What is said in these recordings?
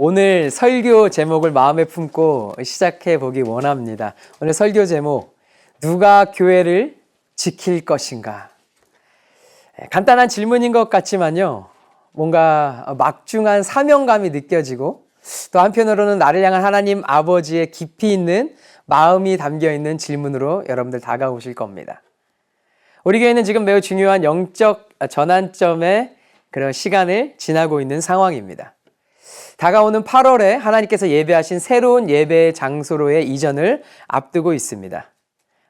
오늘 설교 제목을 마음에 품고 시작해 보기 원합니다. 오늘 설교 제목, 누가 교회를 지킬 것인가? 간단한 질문인 것 같지만요, 뭔가 막중한 사명감이 느껴지고 또 한편으로는 나를 향한 하나님 아버지의 깊이 있는 마음이 담겨 있는 질문으로 여러분들 다가오실 겁니다. 우리 교회는 지금 매우 중요한 영적 전환점의 그런 시간을 지나고 있는 상황입니다. 다가오는 8월에 하나님께서 예배하신 새로운 예배 장소로의 이전을 앞두고 있습니다.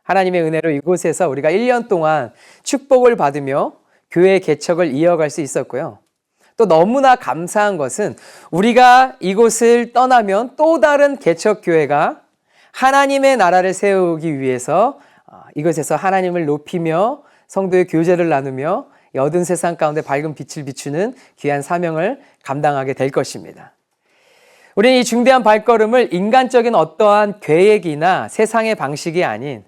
하나님의 은혜로 이곳에서 우리가 1년 동안 축복을 받으며 교회 개척을 이어갈 수 있었고요. 또 너무나 감사한 것은 우리가 이곳을 떠나면 또 다른 개척교회가 하나님의 나라를 세우기 위해서 이곳에서 하나님을 높이며 성도의 교제를 나누며 어두운 세상 가운데 밝은 빛을 비추는 귀한 사명을 감당하게 될 것입니다. 우리는 이 중대한 발걸음을 인간적인 어떠한 계획이나 세상의 방식이 아닌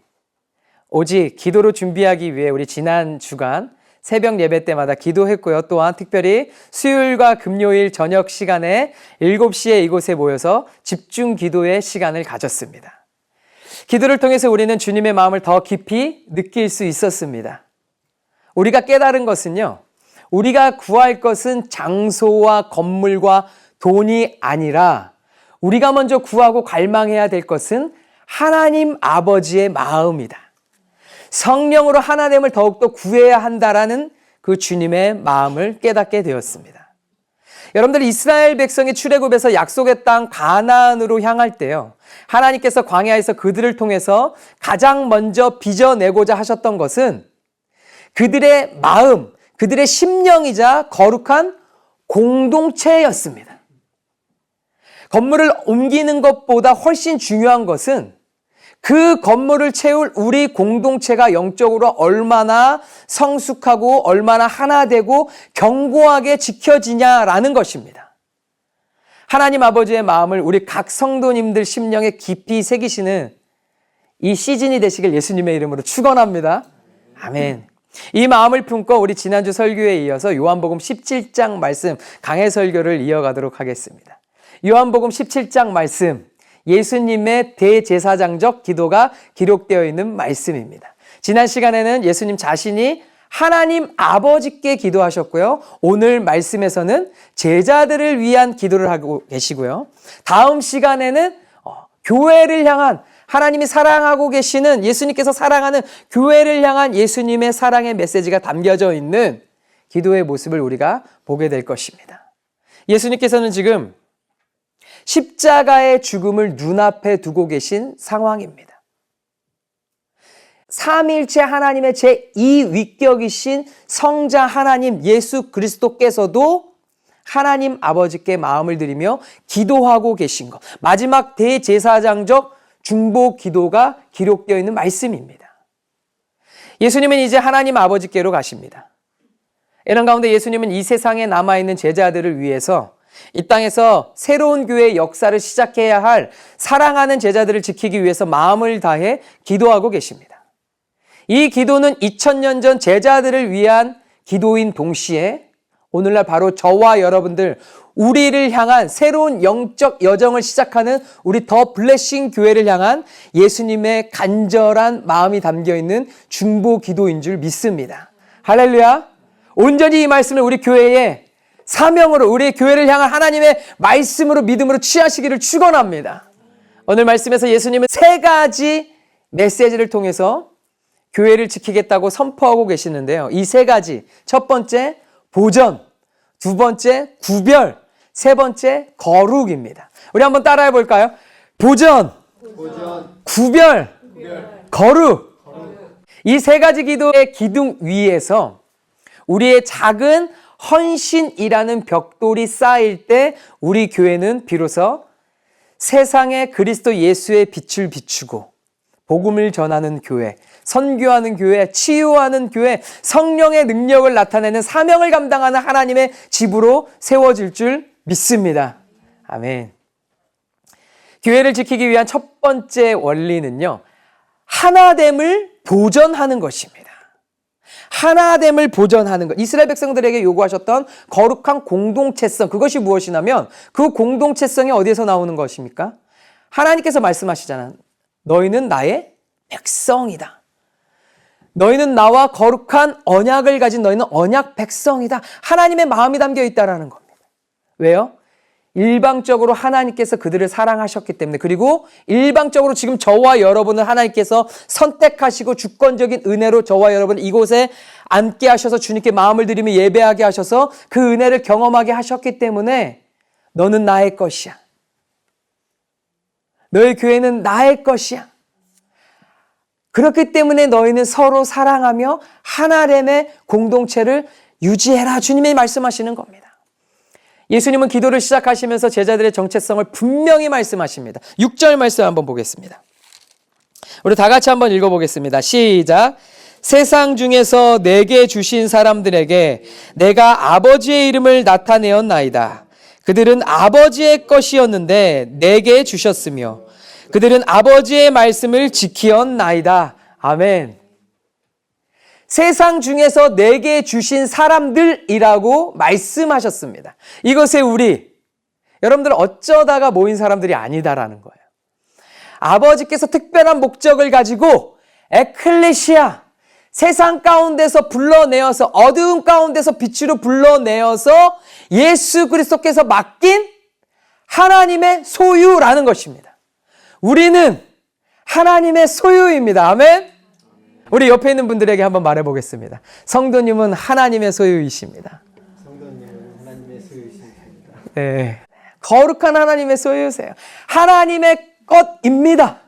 오직 기도로 준비하기 위해 우리 지난 주간 새벽 예배 때마다 기도했고요. 또한 특별히 수요일과 금요일 저녁 시간에 7시에 이곳에 모여서 집중 기도의 시간을 가졌습니다. 기도를 통해서 우리는 주님의 마음을 더 깊이 느낄 수 있었습니다. 우리가 깨달은 것은요, 우리가 구할 것은 장소와 건물과 돈이 아니라 우리가 먼저 구하고 갈망해야 될 것은 하나님 아버지의 마음이다. 성령으로 하나님을 더욱더 구해야 한다라는 그 주님의 마음을 깨닫게 되었습니다. 여러분들, 이스라엘 백성이 출애굽에서 약속의 땅 가나안으로 향할 때요, 하나님께서 광야에서 그들을 통해서 가장 먼저 빚어내고자 하셨던 것은 그들의 마음, 그들의 심령이자 거룩한 공동체였습니다. 건물을 옮기는 것보다 훨씬 중요한 것은 그 건물을 채울 우리 공동체가 영적으로 얼마나 성숙하고 얼마나 하나 되고 견고하게 지켜지냐라는 것입니다. 하나님 아버지의 마음을 우리 각 성도님들 심령에 깊이 새기시는 이 시즌이 되시길 예수님의 이름으로 축원합니다. 아멘. 이 마음을 품고 우리 지난주 설교에 이어서 요한복음 17장 말씀 강해 설교를 이어가도록 하겠습니다. 요한복음 17장 말씀, 예수님의 대제사장적 기도가 기록되어 있는 말씀입니다. 지난 시간에는 예수님 자신이 하나님 아버지께 기도하셨고요. 오늘 말씀에서는 제자들을 위한 기도를 하고 계시고요. 다음 시간에는 교회를 향한, 하나님이 사랑하고 계시는, 예수님께서 사랑하는 교회를 향한 예수님의 사랑의 메시지가 담겨져 있는 기도의 모습을 우리가 보게 될 것입니다. 예수님께서는 지금 십자가의 죽음을 눈앞에 두고 계신 상황입니다. 삼위일체 하나님의 제2위격이신 성자 하나님 예수 그리스도께서도 하나님 아버지께 마음을 드리며 기도하고 계신 것, 마지막 대제사장적 중보 기도가 기록되어 있는 말씀입니다. 예수님은 이제 하나님 아버지께로 가십니다. 이런 가운데 예수님은 이 세상에 남아있는 제자들을 위해서 이 땅에서 새로운 교회의 역사를 시작해야 할 사랑하는 제자들을 지키기 위해서 마음을 다해 기도하고 계십니다. 이 기도는 2000년 전 제자들을 위한 기도인 동시에 오늘날 바로 저와 여러분들, 우리를 향한 새로운 영적 여정을 시작하는 우리 더 블레싱 교회를 향한 예수님의 간절한 마음이 담겨있는 중보 기도인 줄 믿습니다. 할렐루야. 온전히 이 말씀을 우리 교회에 사명으로, 우리 교회를 향한 하나님의 말씀으로, 믿음으로 취하시기를 축원합니다. 오늘 말씀에서 예수님은 3가지 메시지를 통해서 교회를 지키겠다고 선포하고 계시는데요. 이 3가지, 첫 번째 보전, 두 번째 구별, 세 번째 거룩입니다. 우리 한번 따라해 볼까요? 보전, 구별, 거룩. 이 3가지 기도의 기둥 위에서 우리의 작은 헌신이라는 벽돌이 쌓일 때 우리 교회는 비로소 세상에 그리스도 예수의 빛을 비추고 복음을 전하는 교회, 선교하는 교회, 치유하는 교회, 성령의 능력을 나타내는 사명을 감당하는 하나님의 집으로 세워질 줄 믿습니다. 아멘. 교회를 지키기 위한 첫 번째 원리는요, 하나됨을 보전하는 것입니다. 하나됨을 보존하는 것. 이스라엘 백성들에게 요구하셨던 거룩한 공동체성. 그것이 무엇이냐면 그 공동체성이 어디에서 나오는 것입니까? 하나님께서 말씀하시잖아요. 너희는 나의 백성이다. 너희는 나와 거룩한 언약을 가진 너희는 언약 백성이다. 하나님의 마음이 담겨 있다라는 겁니다. 왜요? 일방적으로 하나님께서 그들을 사랑하셨기 때문에, 그리고 일방적으로 지금 저와 여러분을 하나님께서 선택하시고 주권적인 은혜로 저와 여러분을 이곳에 앉게 하셔서 주님께 마음을 드리며 예배하게 하셔서 그 은혜를 경험하게 하셨기 때문에 너는 나의 것이야. 너희 교회는 나의 것이야. 그렇기 때문에 너희는 서로 사랑하며 하나됨의 공동체를 유지해라. 주님이 말씀하시는 겁니다. 예수님은 기도를 시작하시면서 제자들의 정체성을 분명히 말씀하십니다. 6절 말씀 한번 보겠습니다. 우리 다 같이 한번 읽어보겠습니다. 시작. 세상 중에서 내게 주신 사람들에게 내가 아버지의 이름을 나타내었나이다. 그들은 아버지의 것이었는데 내게 주셨으며 그들은 아버지의 말씀을 지키었나이다. 아멘. 세상 중에서 내게 주신 사람들이라고 말씀하셨습니다. 이것에 우리, 여러분들 어쩌다가 모인 사람들이 아니다라는 거예요. 아버지께서 특별한 목적을 가지고 에클레시아, 세상 가운데서 불러내어서 어두운 가운데서 빛으로 불러내어서 예수 그리스도께서 맡긴 하나님의 소유라는 것입니다. 우리는 하나님의 소유입니다. 아멘. 우리 옆에 있는 분들에게 한번 말해보겠습니다. 성도님은 하나님의 소유이십니다. 성도님은 하나님의 소유이십니다. 네, 거룩한 하나님의 소유세요. 하나님의 것입니다.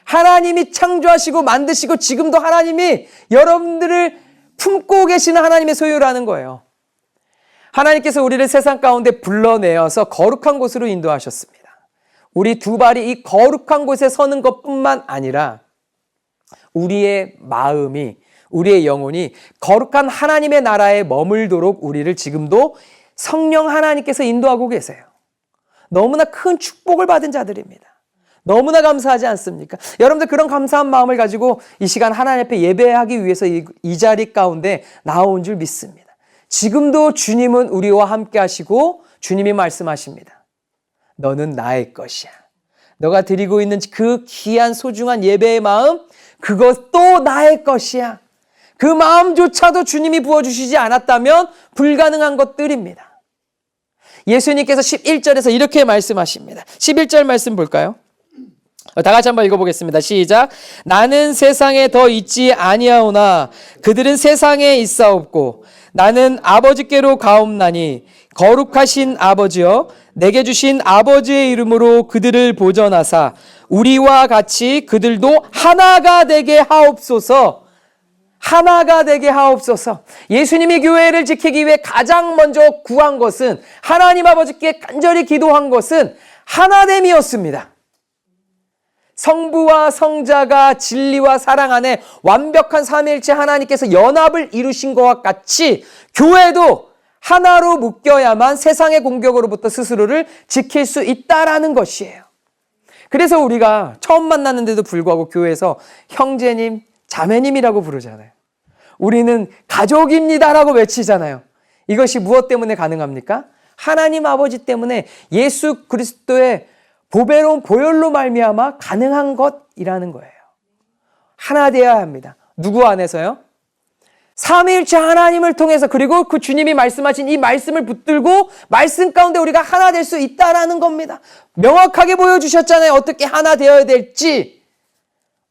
하나님이 창조하시고 만드시고 지금도 하나님이 여러분들을 품고 계시는 하나님의 소유라는 거예요. 하나님께서 우리를 세상 가운데 불러내어서 거룩한 곳으로 인도하셨습니다. 우리 두 발이 이 거룩한 곳에 서는 것뿐만 아니라 우리의 마음이, 우리의 영혼이 거룩한 하나님의 나라에 머물도록 우리를 지금도 성령 하나님께서 인도하고 계세요. 너무나 큰 축복을 받은 자들입니다. 너무나 감사하지 않습니까? 여러분들 그런 감사한 마음을 가지고 이 시간 하나님 앞에 예배하기 위해서 이 자리 가운데 나온 줄 믿습니다. 지금도 주님은 우리와 함께 하시고 주님이 말씀하십니다. 너는 나의 것이야. 너가 드리고 있는 그 귀한 소중한 예배의 마음, 그것도 나의 것이야. 그 마음조차도 주님이 부어주시지 않았다면 불가능한 것들입니다. 예수님께서 11절에서 이렇게 말씀하십니다. 11절 말씀 볼까요? 다 같이 한번 읽어보겠습니다. 시작. 나는 세상에 더 있지 아니하오나 그들은 세상에 있사옵고 나는 아버지께로 가옵나니 거룩하신 아버지여 내게 주신 아버지의 이름으로 그들을 보전하사 우리와 같이 그들도 하나가 되게 하옵소서. 하나가 되게 하옵소서. 예수님이 교회를 지키기 위해 가장 먼저 구한 것은, 하나님 아버지께 간절히 기도한 것은 하나됨이었습니다. 성부와 성자가 진리와 사랑 안에 완벽한 삼위일체 하나님께서 연합을 이루신 것과 같이 교회도 하나로 묶여야만 세상의 공격으로부터 스스로를 지킬 수 있다라는 것이에요. 그래서 우리가 처음 만났는데도 불구하고 교회에서 형제님, 자매님이라고 부르잖아요. 우리는 가족입니다라고 외치잖아요. 이것이 무엇 때문에 가능합니까? 하나님 아버지 때문에 예수 그리스도의 보배로운 보혈로 말미암아 가능한 것이라는 거예요. 하나 되어야 합니다. 누구 안에서요? 삼위일체 하나님을 통해서, 그리고 그 주님이 말씀하신 이 말씀을 붙들고 말씀 가운데 우리가 하나 될 수 있다라는 겁니다. 명확하게 보여주셨잖아요. 어떻게 하나 되어야 될지.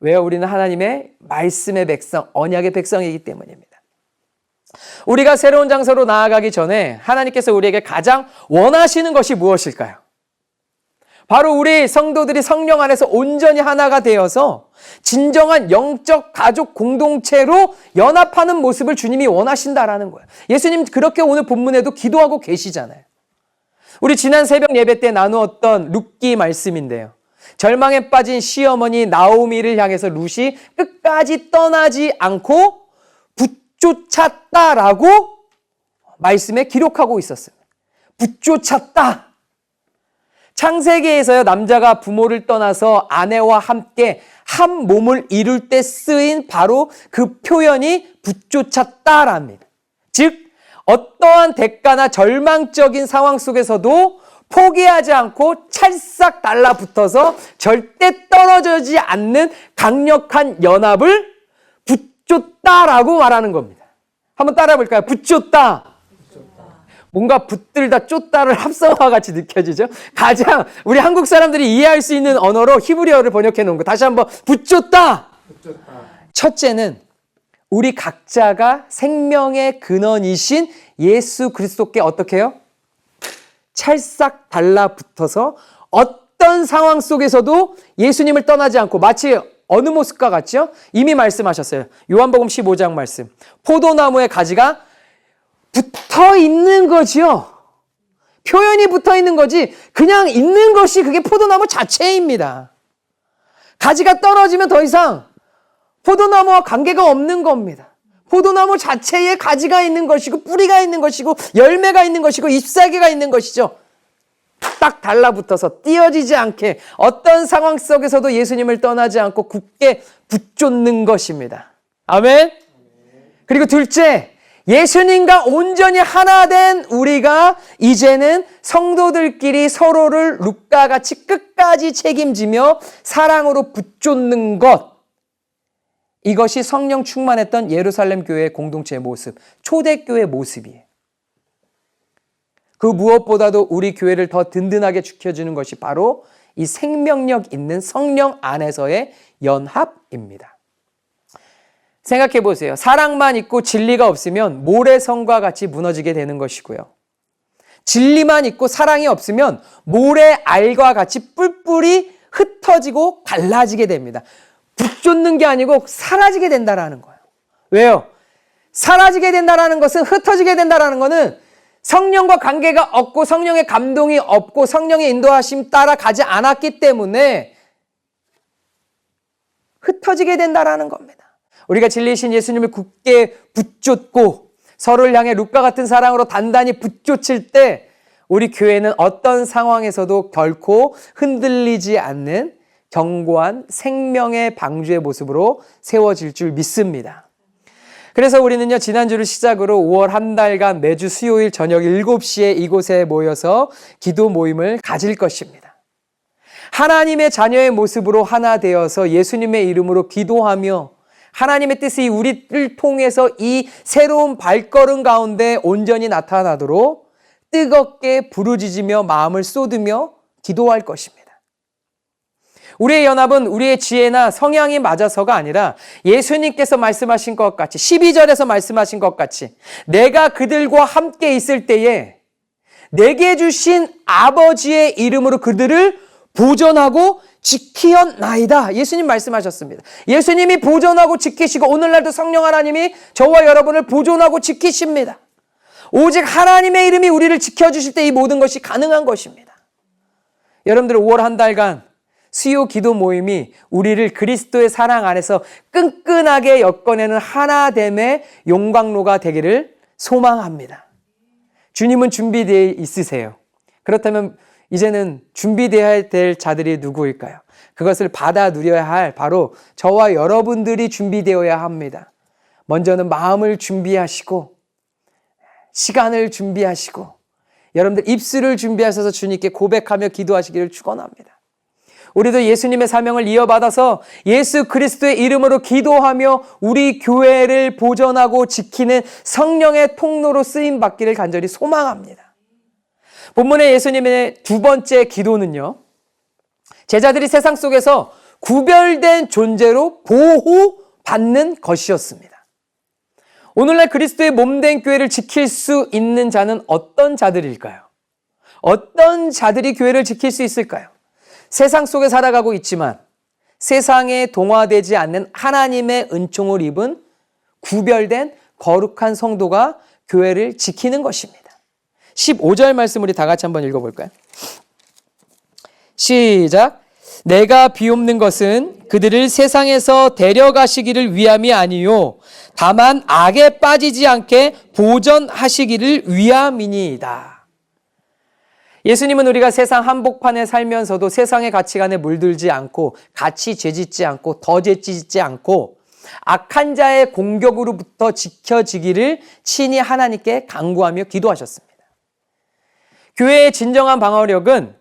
왜요? 우리는 하나님의 말씀의 백성, 언약의 백성이기 때문입니다. 우리가 새로운 장소로 나아가기 전에 하나님께서 우리에게 가장 원하시는 것이 무엇일까요? 바로 우리 성도들이 성령 안에서 온전히 하나가 되어서 진정한 영적 가족 공동체로 연합하는 모습을 주님이 원하신다라는 거예요. 예수님 그렇게 오늘 본문에도 기도하고 계시잖아요. 우리 지난 새벽 예배 때 나누었던 룻기 말씀인데요. 절망에 빠진 시어머니 나오미를 향해서 룻이 끝까지 떠나지 않고 붙쫓았다라고 말씀에 기록하고 있었습니다. 붙쫓았다. 창세기에서요, 남자가 부모를 떠나서 아내와 함께 한 몸을 이룰 때 쓰인 바로 그 표현이 붙쫓았다랍니다. 즉 어떠한 대가나 절망적인 상황 속에서도 포기하지 않고 찰싹 달라붙어서 절대 떨어지지 않는 강력한 연합을 붙쫓다라고 말하는 겁니다. 한번 따라해 볼까요? 붙쫓다. 뭔가 붙들다 쫓다를 합성어와 같이 느껴지죠? 가장 우리 한국 사람들이 이해할 수 있는 언어로 히브리어를 번역해 놓은 거. 다시 한번 붙쫓다. 첫째는 우리 각자가 생명의 근원이신 예수 그리스도께 어떻게 해요? 찰싹 달라붙어서 어떤 상황 속에서도 예수님을 떠나지 않고 마치 어느 모습과 같죠? 이미 말씀하셨어요. 요한복음 15장 말씀. 포도나무의 가지가 붙어 있는 거지요. 표현이 붙어 있는 거지 그냥 있는 것이 그게 포도나무 자체입니다. 가지가 떨어지면 더 이상 포도나무와 관계가 없는 겁니다. 포도나무 자체에 가지가 있는 것이고 뿌리가 있는 것이고 열매가 있는 것이고 잎사귀가 있는 것이죠. 딱 달라붙어서 띄어지지 않게 어떤 상황 속에서도 예수님을 떠나지 않고 굳게 붙쫓는 것입니다. 아멘. 그리고 둘째, 예수님과 온전히 하나 된 우리가 이제는 성도들끼리 서로를 룻과 같이 끝까지 책임지며 사랑으로 붙쫓는 것. 이것이 성령 충만했던 예루살렘 교회의 공동체의 모습, 초대교회의 모습이에요. 그 무엇보다도 우리 교회를 더 든든하게 지켜주는 것이 바로 이 생명력 있는 성령 안에서의 연합입니다. 생각해 보세요. 사랑만 있고 진리가 없으면 모래성과 같이 무너지게 되는 것이고요. 진리만 있고 사랑이 없으면 모래알과 같이 뿔뿔이 흩어지고 갈라지게 됩니다. 붙쫓는 게 아니고 사라지게 된다라는 거예요. 왜요? 사라지게 된다라는 것은, 흩어지게 된다라는 것은 성령과 관계가 없고 성령의 감동이 없고 성령의 인도하심 따라 가지 않았기 때문에 흩어지게 된다라는 겁니다. 우리가 진리이신 예수님을 굳게 붙쫓고 서로를 향해 룻과 같은 사랑으로 단단히 붙쫓을 때 우리 교회는 어떤 상황에서도 결코 흔들리지 않는 견고한 생명의 방주의 모습으로 세워질 줄 믿습니다. 그래서 우리는요, 지난주를 시작으로 5월 한 달간 매주 수요일 저녁 7시에 이곳에 모여서 기도 모임을 가질 것입니다. 하나님의 자녀의 모습으로 하나 되어서 예수님의 이름으로 기도하며 하나님의 뜻이 우리를 통해서 이 새로운 발걸음 가운데 온전히 나타나도록 뜨겁게 부르짖으며 마음을 쏟으며 기도할 것입니다. 우리의 연합은 우리의 지혜나 성향이 맞아서가 아니라 예수님께서 말씀하신 것 같이 12절에서 말씀하신 것 같이 내가 그들과 함께 있을 때에 내게 주신 아버지의 이름으로 그들을 보존하고 지키었나이다. 예수님 말씀하셨습니다. 예수님이 보존하고 지키시고 오늘날도 성령 하나님이 저와 여러분을 보존하고 지키십니다. 오직 하나님의 이름이 우리를 지켜주실 때 이 모든 것이 가능한 것입니다. 여러분들 5월 한 달간 수요 기도 모임이 우리를 그리스도의 사랑 안에서 끈끈하게 엮어내는 하나됨의 용광로가 되기를 소망합니다. 주님은 준비되어 있으세요. 그렇다면 이제는 준비되어야 될 자들이 누구일까요? 그것을 받아 누려야 할 바로 저와 여러분들이 준비되어야 합니다. 먼저는 마음을 준비하시고 시간을 준비하시고 여러분들 입술을 준비하셔서 주님께 고백하며 기도하시기를 축원합니다. 우리도 예수님의 사명을 이어받아서 예수 그리스도의 이름으로 기도하며 우리 교회를 보존하고 지키는 성령의 통로로 쓰임받기를 간절히 소망합니다. 본문의 예수님의 두 번째 기도는요, 제자들이 세상 속에서 구별된 존재로 보호받는 것이었습니다. 오늘날 그리스도의 몸된 교회를 지킬 수 있는 자는 어떤 자들일까요? 어떤 자들이 교회를 지킬 수 있을까요? 세상 속에 살아가고 있지만 세상에 동화되지 않는 하나님의 은총을 입은 구별된 거룩한 성도가 교회를 지키는 것입니다. 15절 말씀 우리 다 같이 한번 읽어볼까요? 시작. 내가 비옵는 것은 그들을 세상에서 데려가시기를 위함이 아니요 다만 악에 빠지지 않게 보전하시기를 위함이니이다. 예수님은 우리가 세상 한복판에 살면서도 세상의 가치관에 물들지 않고 같이 죄짓지 않고 더 죄짓지 않고 악한 자의 공격으로부터 지켜지기를 친히 하나님께 간구하며 기도하셨습니다. 교회의 진정한 방어력은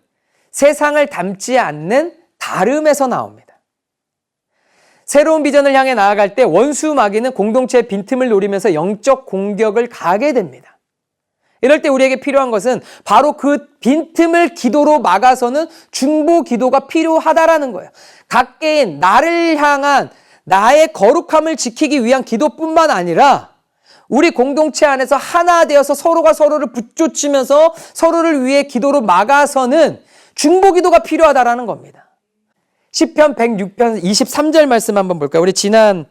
세상을 닮지 않는 다름에서 나옵니다. 새로운 비전을 향해 나아갈 때 원수 마귀는 공동체의 빈틈을 노리면서 영적 공격을 가하게 됩니다. 이럴 때 우리에게 필요한 것은 바로 그 빈틈을 기도로 막아서는 중보 기도가 필요하다라는 거예요. 각 개인 나를 향한 나의 거룩함을 지키기 위한 기도뿐만 아니라 우리 공동체 안에서 하나 되어서 서로가 서로를 붙쫓으면서 서로를 위해 기도로 막아서는 중보 기도가 필요하다라는 겁니다. 시편 106편 23절 말씀 한번 볼까요? 우리 지난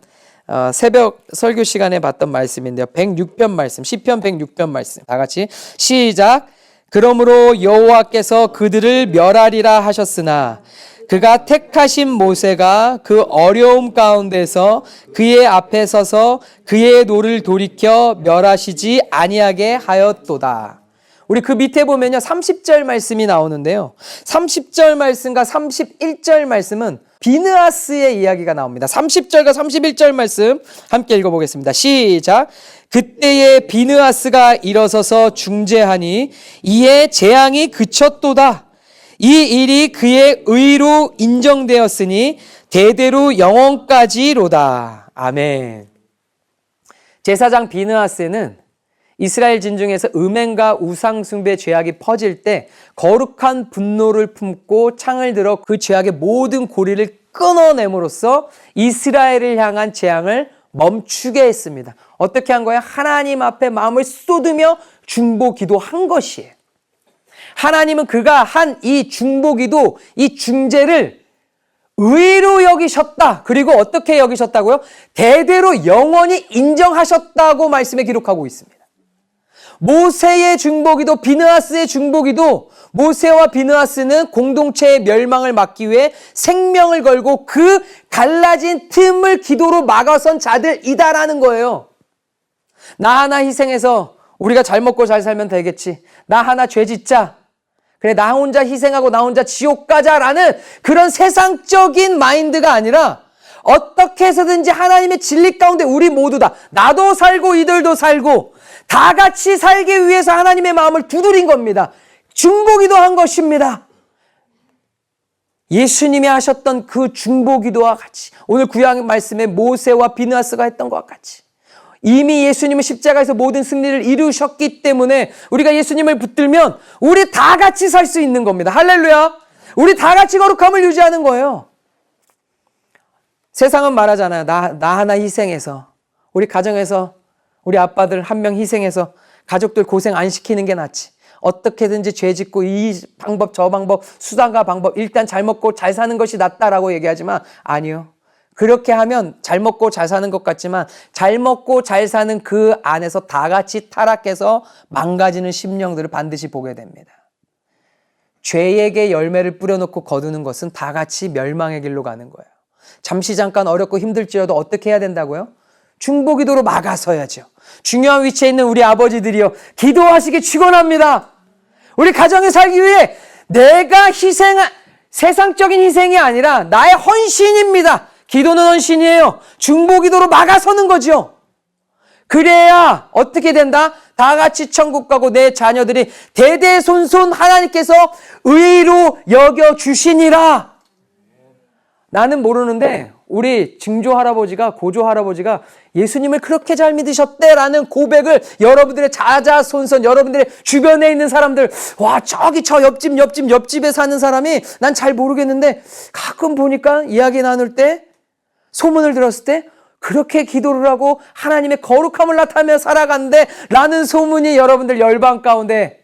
새벽 설교 시간에 봤던 말씀인데요. 106편 말씀, 시편 106편 말씀. 다 같이 시작. 그러므로 여호와께서 그들을 멸하리라 하셨으나 그가 택하신 모세가 그 어려움 가운데서 그의 앞에 서서 그의 노를 돌이켜 멸하시지 아니하게 하였도다. 우리 그 밑에 보면요 30절 말씀이 나오는데요. 30절 말씀과 31절 말씀은 비느하스의 이야기가 나옵니다. 30절과 31절 말씀 함께 읽어보겠습니다. 시작. 그때에 비느하스가 일어서서 중재하니 이에 재앙이 그쳤도다. 이 일이 그의 의로 인정되었으니 대대로 영원까지로다. 아멘. 제사장 비느하스는 이스라엘 진중에서 음행과 우상숭배 죄악이 퍼질 때 거룩한 분노를 품고 창을 들어 그 죄악의 모든 고리를 끊어냄으로써 이스라엘을 향한 재앙을 멈추게 했습니다. 어떻게 한 거예요? 하나님 앞에 마음을 쏟으며 중보 기도한 것이에요. 하나님은 그가 한 이 중보 기도, 이 중재를 의로 여기셨다. 그리고 어떻게 여기셨다고요? 대대로 영원히 인정하셨다고 말씀에 기록하고 있습니다. 모세의 중보기도, 비느하스의 중보기도, 모세와 비느하스는 공동체의 멸망을 막기 위해 생명을 걸고 그 갈라진 틈을 기도로 막아선 자들이다라는 거예요. 나 하나 희생해서 우리가 잘 먹고 잘 살면 되겠지. 나 하나 죄 짓자. 그래, 나 혼자 희생하고 나 혼자 지옥 가자라는 그런 세상적인 마인드가 아니라 어떻게 해서든지 하나님의 진리 가운데 우리 모두 다, 나도 살고 이들도 살고 다 같이 살기 위해서 하나님의 마음을 두드린 겁니다. 중보기도 한 것입니다. 예수님이 하셨던 그 중보기도와 같이 오늘 구약 말씀에 모세와 비느하스가 했던 것과 같이 이미 예수님은 십자가에서 모든 승리를 이루셨기 때문에 우리가 예수님을 붙들면 우리 다 같이 살 수 있는 겁니다. 할렐루야. 우리 다 같이 거룩함을 유지하는 거예요. 세상은 말하잖아요. 나 하나 희생해서 우리 가정에서 우리 아빠들 한 명 희생해서 가족들 고생 안 시키는 게 낫지. 어떻게든지 죄 짓고 이 방법 저 방법 수단과 방법 일단 잘 먹고 잘 사는 것이 낫다라고 얘기하지만 아니요. 그렇게 하면 잘 먹고 잘 사는 것 같지만 잘 먹고 잘 사는 그 안에서 다 같이 타락해서 망가지는 심령들을 반드시 보게 됩니다. 죄에게 열매를 뿌려놓고 거두는 것은 다 같이 멸망의 길로 가는 거예요. 잠시 잠깐 어렵고 힘들지어도 어떻게 해야 된다고요? 중보기도로 막아서야죠. 중요한 위치에 있는 우리 아버지들이요. 기도하시기 축원합니다. 우리 가정에 살기 위해 내가 세상적인 희생이 아니라 나의 헌신입니다. 기도는 헌신이에요. 중보기도로 막아서는 거죠. 그래야 어떻게 된다? 다 같이 천국 가고 내 자녀들이 대대손손 하나님께서 의로 여겨주시니라. 나는 모르는데 우리 증조 할아버지가 고조 할아버지가 예수님을 그렇게 잘 믿으셨대라는 고백을 여러분들의 자자손손 여러분들의 주변에 있는 사람들 와 저기 저 옆집에 사는 사람이 난 잘 모르겠는데 가끔 보니까 이야기 나눌 때 소문을 들었을 때 그렇게 기도를 하고 하나님의 거룩함을 나타내며 살아간대 라는 소문이 여러분들 열방 가운데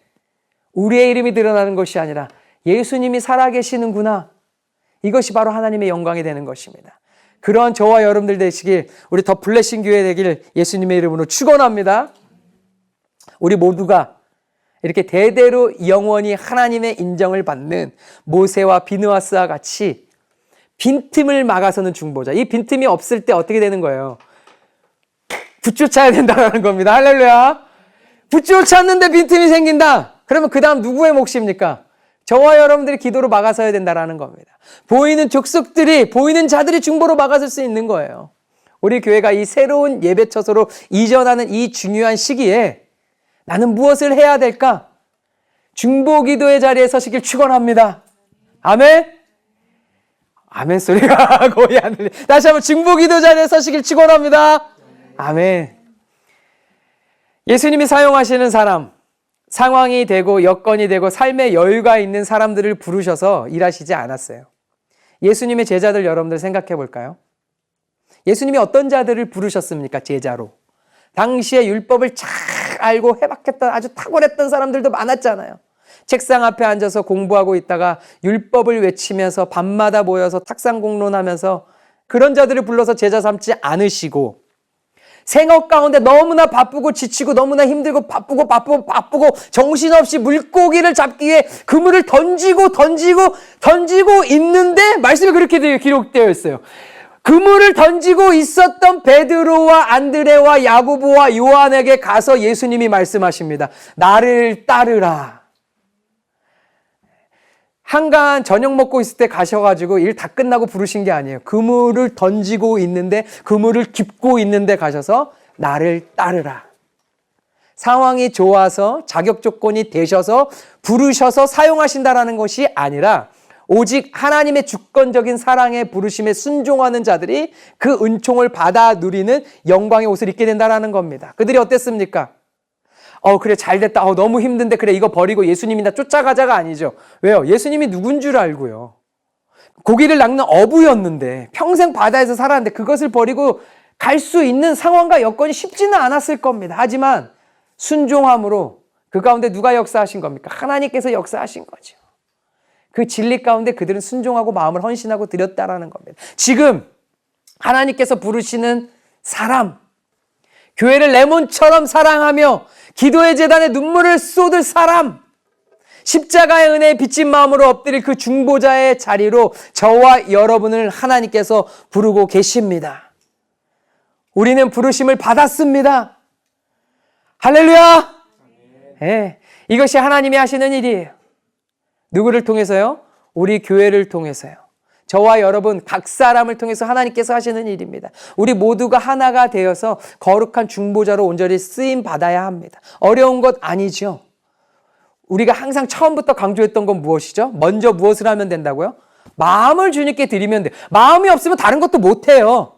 우리의 이름이 드러나는 것이 아니라 예수님이 살아계시는구나. 이것이 바로 하나님의 영광이 되는 것입니다. 그런 저와 여러분들 되시길 우리 더 블레싱 교회 되길 예수님의 이름으로 축원합니다. 우리 모두가 이렇게 대대로 영원히 하나님의 인정을 받는 모세와 비느하스와 같이 빈틈을 막아서는 중보자. 이 빈틈이 없을 때 어떻게 되는 거예요? 붙여쳐야 된다는 겁니다. 할렐루야. 붙여쳤는데 빈틈이 생긴다. 그러면 그 다음 누구의 몫입니까? 저와 여러분들이 기도로 막아서야 된다는 겁니다. 보이는 족속들이, 보이는 자들이 중보로 막아설 수 있는 거예요. 우리 교회가 이 새로운 예배처소로 이전하는 이 중요한 시기에 나는 무엇을 해야 될까? 중보 기도의 자리에 서시길 축원합니다. 아멘? 아멘 소리가 거의 안 들려. 다시 한번 중보 기도 자리에 서시길 축원합니다. 아멘. 예수님이 사용하시는 사람, 상황이 되고 여건이 되고 삶의 여유가 있는 사람들을 부르셔서 일하시지 않았어요. 예수님의 제자들 여러분들 생각해 볼까요? 예수님이 어떤 자들을 부르셨습니까? 제자로. 당시에 율법을 잘 알고 해박했던 아주 탁월했던 사람들도 많았잖아요. 책상 앞에 앉아서 공부하고 있다가 율법을 외치면서 밤마다 모여서 탁상 공론하면서 그런 자들을 불러서 제자 삼지 않으시고 생업 가운데 너무나 바쁘고 지치고 너무나 힘들고 바쁘고 정신없이 물고기를 잡기 위해 그물을 던지고 있는데 말씀이 그렇게 기록되어 있어요. 그물을 던지고 있었던 베드로와 안드레와 야고보와 요한에게 가서 예수님이 말씀하십니다. 나를 따르라. 한간 저녁 먹고 있을 때 가셔가지고 일 다 끝나고 부르신 게 아니에요. 그물을 던지고 있는데, 그물을 깁고 있는데 가셔서 나를 따르라. 상황이 좋아서 자격 조건이 되셔서 부르셔서 사용하신다라는 것이 아니라 오직 하나님의 주권적인 사랑에 부르심에 순종하는 자들이 그 은총을 받아 누리는 영광의 옷을 입게 된다는 겁니다. 그들이 어땠습니까? 그래 잘됐다. 너무 힘든데 그래 이거 버리고 예수님이나 쫓아가자가 아니죠. 왜요? 예수님이 누군 줄 알고요. 고기를 낚는 어부였는데 평생 바다에서 살았는데 그것을 버리고 갈 수 있는 상황과 여건이 쉽지는 않았을 겁니다. 하지만 순종함으로 그 가운데 누가 역사하신 겁니까? 하나님께서 역사하신 거죠. 그 진리 가운데 그들은 순종하고 마음을 헌신하고 드렸다라는 겁니다. 지금 하나님께서 부르시는 사람, 교회를 레몬처럼 사랑하며 기도의 제단에 눈물을 쏟을 사람, 십자가의 은혜에 빚진 마음으로 엎드릴 그 중보자의 자리로 저와 여러분을 하나님께서 부르고 계십니다. 우리는 부르심을 받았습니다. 할렐루야! 네, 이것이 하나님이 하시는 일이에요. 누구를 통해서요? 우리 교회를 통해서요. 저와 여러분 각 사람을 통해서 하나님께서 하시는 일입니다. 우리 모두가 하나가 되어서 거룩한 중보자로 온전히 쓰임 받아야 합니다. 어려운 것 아니죠. 우리가 항상 처음부터 강조했던 건 무엇이죠? 먼저 무엇을 하면 된다고요? 마음을 주님께 드리면 돼요. 마음이 없으면 다른 것도 못해요.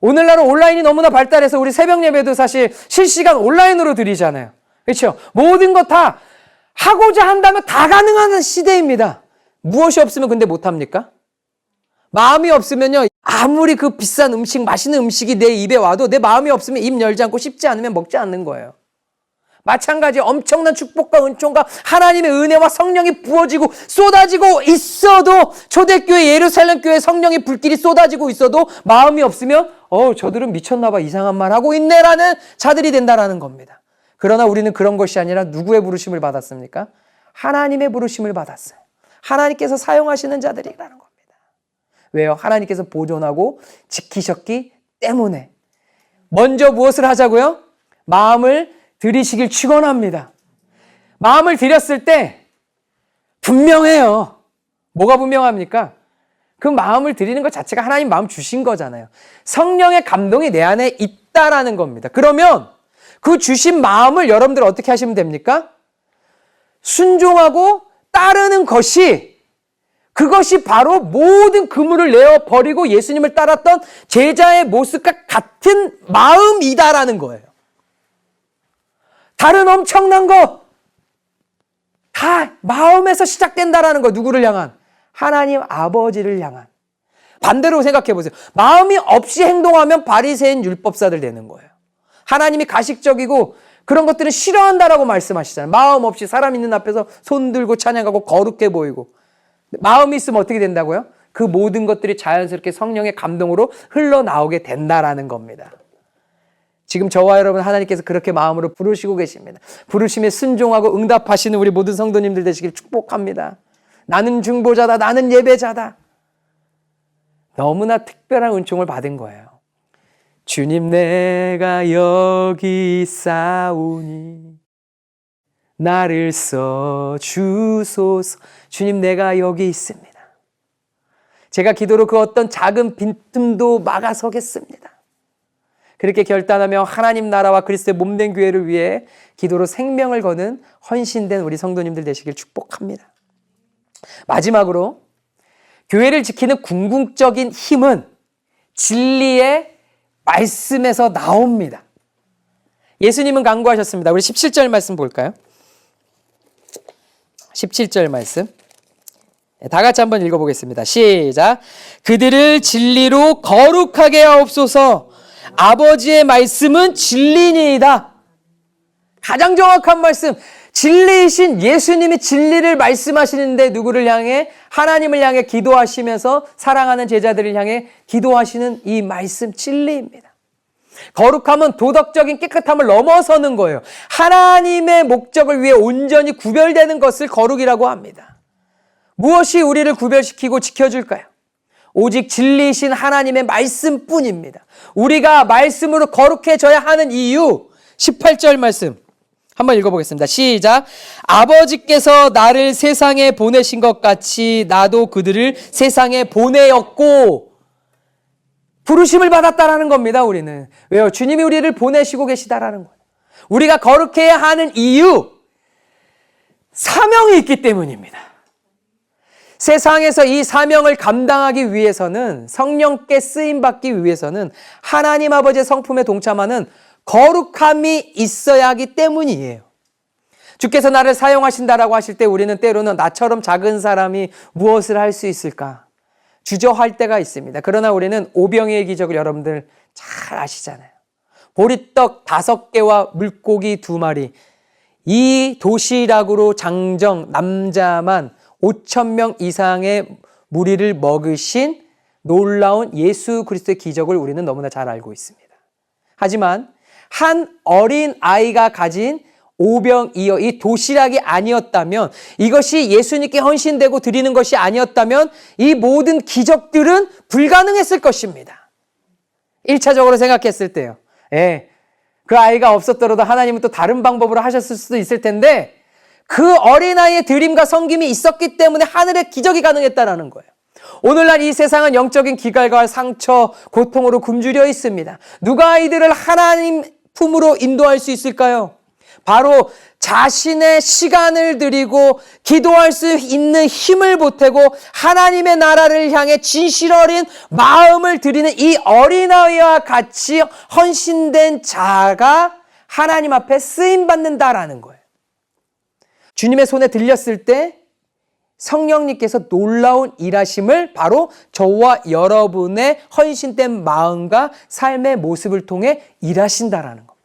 오늘날은 온라인이 너무나 발달해서 우리 새벽 예배도 사실 실시간 온라인으로 드리잖아요. 그렇죠? 모든 것 다 하고자 한다면 다 가능한 시대입니다. 무엇이 없으면 근데 못합니까? 마음이 없으면요, 아무리 그 비싼 음식, 맛있는 음식이 내 입에 와도 내 마음이 없으면 입 열지 않고 씹지 않으면 먹지 않는 거예요. 마찬가지 엄청난 축복과 은총과 하나님의 은혜와 성령이 부어지고 쏟아지고 있어도 초대교회 예루살렘교회 성령의 불길이 쏟아지고 있어도 마음이 없으면 저들은 미쳤나 봐 이상한 말 하고 있네라는 자들이 된다라는 겁니다. 그러나 우리는 그런 것이 아니라 누구의 부르심을 받았습니까? 하나님의 부르심을 받았어요. 하나님께서 사용하시는 자들이라는 겁니다. 왜요? 하나님께서 보존하고 지키셨기 때문에. 먼저 무엇을 하자고요? 마음을 드리시길 축원합니다. 마음을 드렸을 때 분명해요. 뭐가 분명합니까? 그 마음을 드리는 것 자체가 하나님 마음 주신 거잖아요. 성령의 감동이 내 안에 있다라는 겁니다. 그러면 그 주신 마음을 여러분들 어떻게 하시면 됩니까? 순종하고 따르는 그것이 바로 모든 그물을 내어 버리고 예수님을 따랐던 제자의 모습과 같은 마음이다라는 거예요. 다른 엄청난 거 다 마음에서 시작된다라는 거. 누구를 향한? 하나님 아버지를 향한. 반대로 생각해 보세요. 마음이 없이 행동하면 바리새인 율법사들 되는 거예요. 하나님이 가식적이고 그런 것들은 싫어한다라고 말씀하시잖아요. 마음 없이 사람 있는 앞에서 손 들고 찬양하고 거룩해 보이고. 마음이 있으면 어떻게 된다고요? 그 모든 것들이 자연스럽게 성령의 감동으로 흘러나오게 된다라는 겁니다. 지금 저와 여러분 하나님께서 그렇게 마음으로 부르시고 계십니다. 부르심에 순종하고 응답하시는 우리 모든 성도님들 되시길 축복합니다. 나는 중보자다. 나는 예배자다. 너무나 특별한 은총을 받은 거예요. 주님 내가 여기 있사오니 나를 써 주소서. 주님, 내가 여기 있습니다. 제가 기도로 그 어떤 작은 빈틈도 막아서겠습니다. 그렇게 결단하며 하나님 나라와 그리스도의 몸된 교회를 위해 기도로 생명을 거는 헌신된 우리 성도님들 되시길 축복합니다. 마지막으로 교회를 지키는 궁극적인 힘은 진리의 말씀에서 나옵니다. 예수님은 강구하셨습니다. 우리 17절 말씀 볼까요? 17절 말씀. 다 같이 한번 읽어보겠습니다. 시작. 그들을 진리로 거룩하게 하옵소서. 아버지의 말씀은 진리니이다. 가장 정확한 말씀. 진리이신 예수님이 진리를 말씀하시는데 누구를 향해? 하나님을 향해 기도하시면서 사랑하는 제자들을 향해 기도하시는 이 말씀 진리입니다. 거룩함은 도덕적인 깨끗함을 넘어서는 거예요. 하나님의 목적을 위해 온전히 구별되는 것을 거룩이라고 합니다. 무엇이 우리를 구별시키고 지켜줄까요? 오직 진리이신 하나님의 말씀뿐입니다. 우리가 말씀으로 거룩해져야 하는 이유, 18절 말씀 한번 읽어보겠습니다. 시작. 아버지께서 나를 세상에 보내신 것 같이 나도 그들을 세상에 보내었고, 부르심을 받았다라는 겁니다. 우리는. 왜요? 주님이 우리를 보내시고 계시다라는 거예요. 우리가 거룩해야 하는 이유, 사명이 있기 때문입니다. 세상에서 이 사명을 감당하기 위해서는, 성령께 쓰임받기 위해서는 하나님 아버지의 성품에 동참하는 거룩함이 있어야 하기 때문이에요. 주께서 나를 사용하신다라고 하실 때 우리는 때로는 나처럼 작은 사람이 무엇을 할 수 있을까 주저할 때가 있습니다. 그러나 우리는 오병이의 기적을 여러분들 잘 아시잖아요. 보리떡 5개와 물고기 2마리, 이 도시락으로 장정 남자만 5,000명 이상의 무리를 먹으신 놀라운 예수 그리스도의 기적을 우리는 너무나 잘 알고 있습니다. 하지만 한 어린 아이가 가진 오병이어, 이 도시락이 아니었다면, 이것이 예수님께 헌신되고 드리는 것이 아니었다면 이 모든 기적들은 불가능했을 것입니다. 1차적으로 생각했을 때요. 그 아이가 없었더라도 하나님은 또 다른 방법으로 하셨을 수도 있을 텐데, 그 어린아이의 드림과 섬김이 있었기 때문에 하늘의 기적이 가능했다는 거예요. 오늘날 이 세상은 영적인 기갈과 상처, 고통으로 굶주려 있습니다. 누가 이들을 하나님 품으로 인도할 수 있을까요? 바로 자신의 시간을 들이고 기도할 수 있는 힘을 보태고 하나님의 나라를 향해 진실 어린 마음을 드리는 이 어린아이와 같이 헌신된 자가 하나님 앞에 쓰임받는다라는 거예요. 주님의 손에 들렸을 때 성령님께서 놀라운 일하심을 바로 저와 여러분의 헌신된 마음과 삶의 모습을 통해 일하신다라는 겁니다.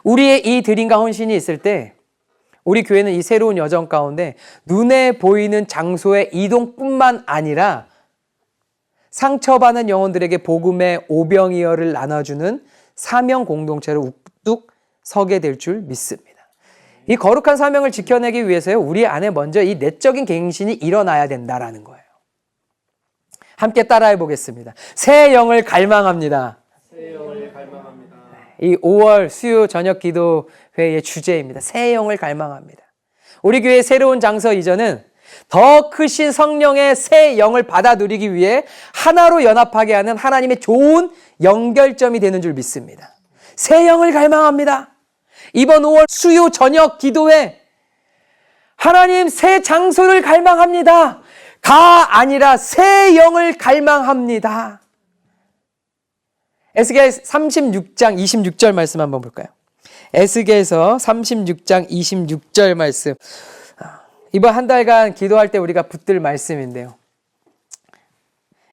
우리의 이 드림과 헌신이 있을 때 우리 교회는 이 새로운 여정 가운데 눈에 보이는 장소의 이동뿐만 아니라 상처받은 영혼들에게 복음의 오병이어를 나눠주는 사명 공동체로 우뚝 서게 될 줄 믿습니다. 이 거룩한 사명을 지켜내기 위해서요, 우리 안에 먼저 이 내적인 갱신이 일어나야 된다라는 거예요. 함께 따라해 보겠습니다. 새 영을 갈망합니다. 새 영을 갈망합니다. 이 5월 수요 저녁 기도회의 주제입니다. 새 영을 갈망합니다. 우리 교회의 새로운 장서 이전은 더 크신 성령의 새 영을 받아 누리기 위해 하나로 연합하게 하는 하나님의 좋은 연결점이 되는 줄 믿습니다. 새 영을 갈망합니다. 이번 5월 수요 저녁 기도회, 하나님 새 장소를 갈망합니다. 가 아니라 새 영을 갈망합니다. 에스겔 36장 26절 말씀 한번 볼까요? 에스겔서 36장 26절 말씀. 이번 한 달간 기도할 때 우리가 붙들 말씀인데요.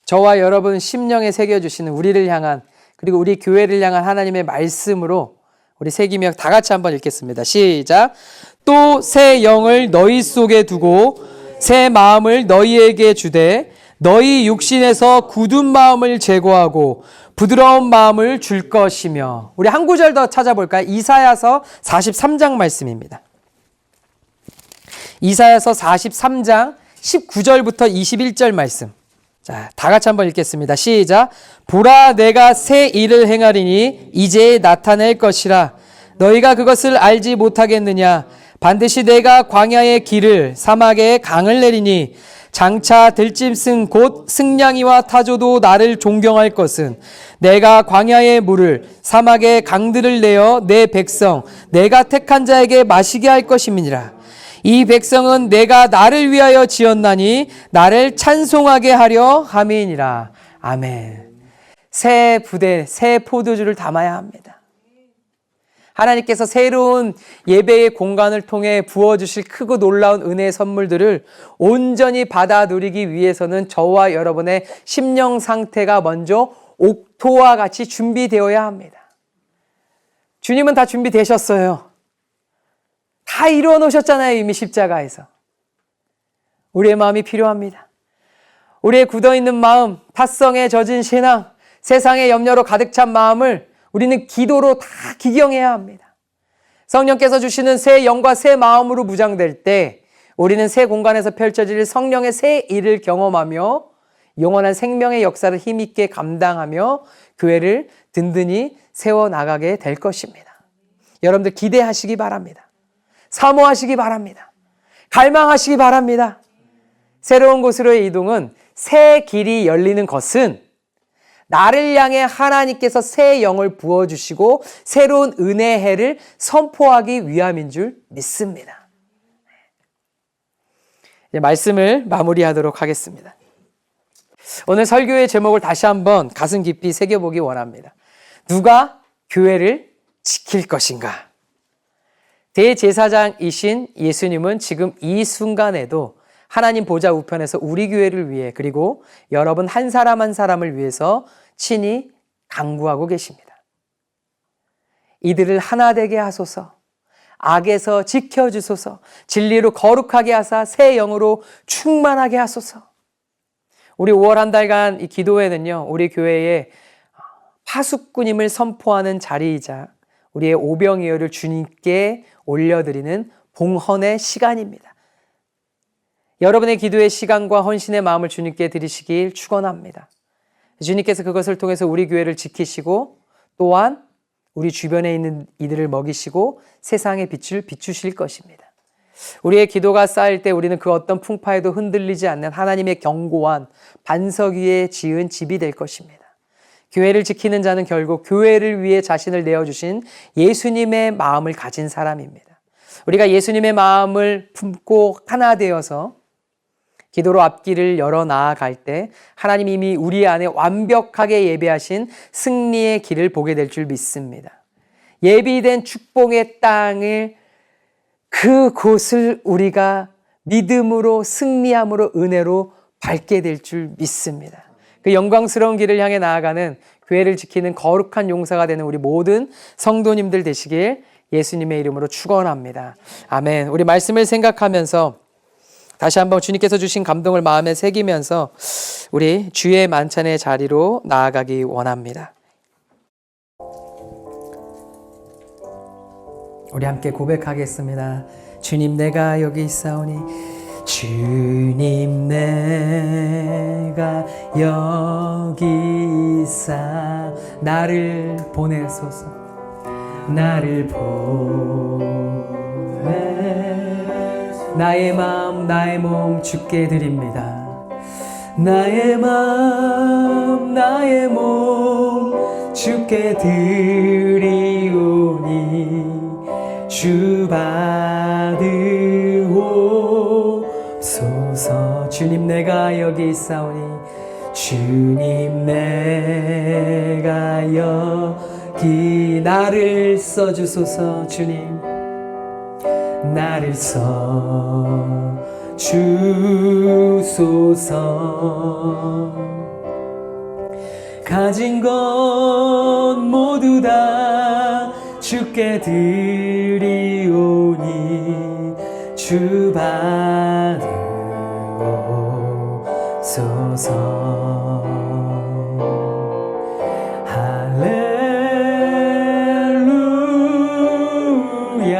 저와 여러분 심령에 새겨주시는 우리를 향한, 그리고 우리 교회를 향한 하나님의 말씀으로 우리 새기며 다 같이 한번 읽겠습니다. 시작. 또 새 영을 너희 속에 두고 새 마음을 너희에게 주되 너희 육신에서 굳은 마음을 제거하고 부드러운 마음을 줄 것이며. 우리 한 구절 더 찾아볼까요? 이사야서 43장 말씀입니다. 이사야서 43장 19절부터 21절 말씀. 자, 다 같이 한번 읽겠습니다. 시작. 보라, 내가 새 일을 행하리니 이제 나타낼 것이라. 너희가 그것을 알지 못하겠느냐? 반드시 내가 광야의 길을 사막에 강을 내리니 장차 들짐승 곧 승냥이와 타조도 나를 존경할 것은 내가 광야의 물을 사막의 강들을 내어 내 백성 내가 택한 자에게 마시게 할 것임이니라. 이 백성은 내가 나를 위하여 지었나니 나를 찬송하게 하려 함이니라. 아멘. 새 부대, 새 포도주를 담아야 합니다. 하나님께서 새로운 예배의 공간을 통해 부어주실 크고 놀라운 은혜의 선물들을 온전히 받아 누리기 위해서는 저와 여러분의 심령 상태가 먼저 옥토와 같이 준비되어야 합니다. 주님은 다 준비되셨어요. 다 이루어 놓으셨잖아요. 이미 십자가에서. 우리의 마음이 필요합니다. 우리의 굳어있는 마음, 탓성에 젖은 신앙, 세상의 염려로 가득 찬 마음을 우리는 기도로 다 기경해야 합니다. 성령께서 주시는 새 영과 새 마음으로 무장될 때 우리는 새 공간에서 펼쳐질 성령의 새 일을 경험하며 영원한 생명의 역사를 힘있게 감당하며 교회를 든든히 세워나가게 될 것입니다. 여러분들 기대하시기 바랍니다. 사모하시기 바랍니다. 갈망하시기 바랍니다. 새로운 곳으로의 이동은 새 길이 열리는 것은 나를 향해 하나님께서 새 영을 부어주시고 새로운 은혜의 해를 선포하기 위함인 줄 믿습니다. 이제 말씀을 마무리하도록 하겠습니다. 오늘 설교의 제목을 다시 한번 가슴 깊이 새겨보기 원합니다. 누가 교회를 지킬 것인가? 대제사장이신 예수님은 지금 이 순간에도 하나님 보좌 우편에서 우리 교회를 위해 그리고 여러분 한 사람 한 사람을 위해서 친히 간구하고 계십니다. 이들을 하나 되게 하소서, 악에서 지켜주소서, 진리로 거룩하게 하사 새 영으로 충만하게 하소서. 우리 5월 한 달간 이 기도회는요, 우리 교회의 파수꾼임을 선포하는 자리이자 우리의 오병이어를 주님께 올려드리는 봉헌의 시간입니다. 여러분의 기도의 시간과 헌신의 마음을 주님께 드리시길 축원합니다. 주님께서 그것을 통해서 우리 교회를 지키시고 또한 우리 주변에 있는 이들을 먹이시고 세상의 빛을 비추실 것입니다. 우리의 기도가 쌓일 때 우리는 그 어떤 풍파에도 흔들리지 않는 하나님의 견고한 반석 위에 지은 집이 될 것입니다. 교회를 지키는 자는 결국 교회를 위해 자신을 내어주신 예수님의 마음을 가진 사람입니다. 우리가 예수님의 마음을 품고 하나 되어서 기도로 앞길을 열어 나아갈 때 하나님 이미 우리 안에 완벽하게 예배하신 승리의 길을 보게 될 줄 믿습니다. 예비된 축복의 땅을 그곳을 우리가 믿음으로 승리함으로 은혜로 밟게 될 줄 믿습니다. 그 영광스러운 길을 향해 나아가는 교회를 지키는 거룩한 용사가 되는 우리 모든 성도님들 되시길 예수님의 이름으로 축원합니다. 아멘. 우리 말씀을 생각하면서 다시 한번 주님께서 주신 감동을 마음에 새기면서 우리 주의 만찬의 자리로 나아가기 원합니다. 우리 함께 고백하겠습니다. 주님 내가 여기 있사오니 주님 내가 여기 있사 나를 보내소서 나를 보내 나의 마음 나의 몸 주께 드립니다. 나의 마음 나의 몸 주께 드리오니 주 받으옵소서. 주님 내가 여기 있사오니 주님 내가 여기 나를 써주소서. 주님 나를 써주소서. 가진 것 모두 다 주께 드리오니 주 받으옵소서. 할렐루야